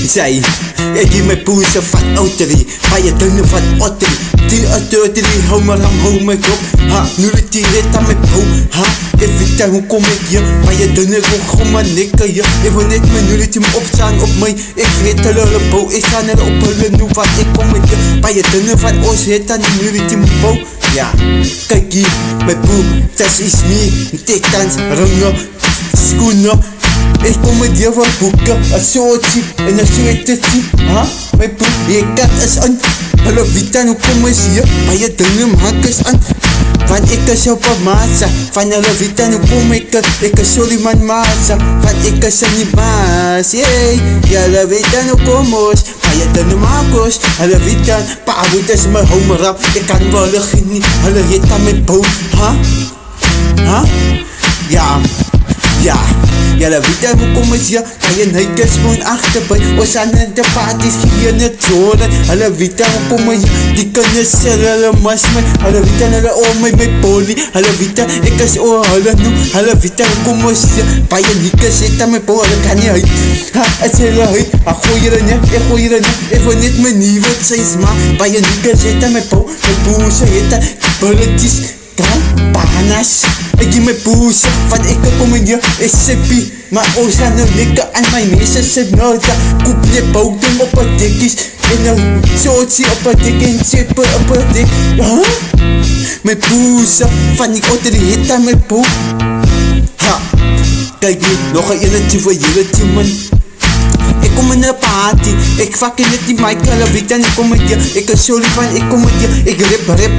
Zij, ik geef mijn poezen van autorie. Bij je dunne van otterie. Die autorie, hou maar aan, hou me op. Ha, nu het die rit aan mijn po. Ha, even tijd, hoe kom ik hier? Bij je dunne ook gewoon maar nikken je. Even net mijn nu het je me opstaan op mij. Ik rit de lullen bo. Ik ga naar op hullen, nu wat ik kom met je. Bij je dunne van ons hit aan nu het je me bo. Ja, kijk hier, mijn poe, dat is niet. Tekens, ringen, schoenen. Ik kom met jou van boeken, een soortje en een zwetertje. Ha? Mijn poep, je kat is aan. Hallo Vita, hoe kom je hier? Maar je dunne hankers aan. Van ik is op een massa. Van hallo Vita, hoe kom ik er? Ik is sorry man massa. Van ik is er niet maas. Yay, hallo Vita, hoe kom je? Maar je dunne makers. Hallo Vita, pa, dit is mijn homerap. Ik kan wel genieten. Hallo Vita, mijn poep. Ha? Ha? Ja. Ja, jelle Vita, hoe kom je hier? Kan je neukers gewoon achterbij? We zijn in de parties hier in de zone. Hallo Vita, hoe kom je hier? Die kunnen zelf mas mij. Hallo Vita, hallo oh mij met poli. Hallo Vita, ik is oh hallo nu. Hallo Vita, hoe kom je hier? Bij je niks zit aan mijn poli, kan je uit. Ha, het is heel uit. Ah, gooi je er niet, ik gooi je er niet. Ik wil niet mijn nieuwe steeds maar. Bij je niks zit aan mijn poli. Mijn poes heet dat, bulletjes. Panas, ik geef me poesen, van ik kom in je SCP. Maar ook zijn er likken aan mijn meeste signota. Koep je bouten op een dikkies. En een soortje op een dik en chippen op een dik. Huh? Mijn poesen, van ik otter die hit aan mijn poep. Ha, kijk hier, nog een jelletje voor jelletje man. Ik kom in een party, ik fucking net die Michael Vita en ik kom met je. Ik is sorry van, ik kom met je, ik rip.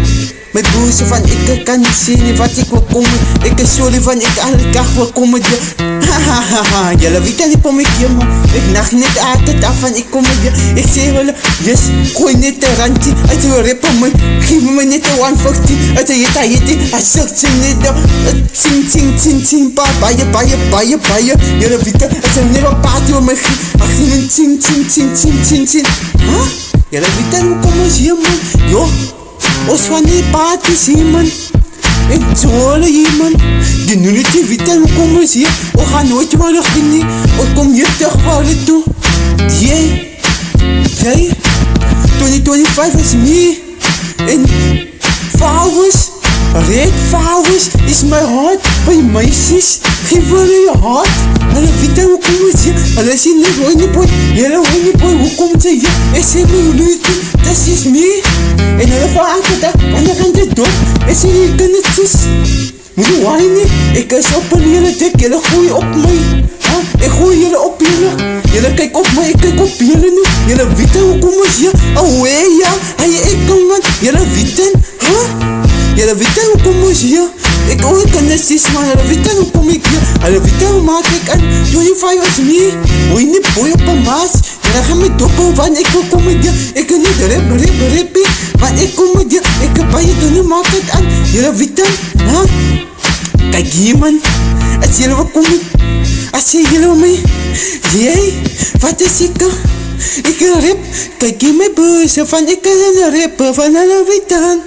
Mijn broers van, ik kan niet zien wat ik wil komen. Ik is sorry van, ik elke dag wil komen met je. Hahaha, jelle Vita, ik kom met je man. Ik nacht niet altijd af van, ik kom met je. Ik zeg wel, yes, gooi net een randje. Het wil rippen man, geef me net een 150. Het is je, hij zegt ze niet. Ting, pa, baie. Jelle Vita, het is net een party om me ging. Ting. Huh? Jelle Vita, hoe kom je hier man? Yo. Os van die parties hier man. Ik zolle hier man. Die nulletje Vita, hoe kom je hier? We gaan nooit wel genieten. We kom hier terug waar het toe. Jij 2025 is me. En flowers, red flowers is my heart. Bij meisjes, geef wel je hart. Hallo Vita, hoe kom je hier? Hallo zie je niet boy. Hallo boy, hoe komt ze hier? Ik zeg me nulletje, dat is me. En hallo van aangedag, wanneer gaan ze door? Ik zeg je kan het zus. Moet je whinen? Ik is op een hele dik, jullie gooien op mij. Ik gooi jullie op jullie. Jullie kijk op mij, ik kijk op jullie nu. Jullie weten hoe kom je hier? Oh hey ja, hey ik kom man. Jullie weten, jullie weten hoe kom je hier? Ik kan het zus man, jullie weten hoe kom ik hier? Jullie weten hoe maak ik aan? 25 is me. Hoe je niet boy op een maas? Jullie gaan me doppen, want ik wil komen hier. Ik kan niet rippen, maar ik kom hier. Ik kan bij je doen, maak het aan. Jullie weten, kijk hier man, als jullie wat komen, als jullie mee, jij, wat is ik? Ik rip, kijk hier mijn bussen van ik kan een rippen van alle weten.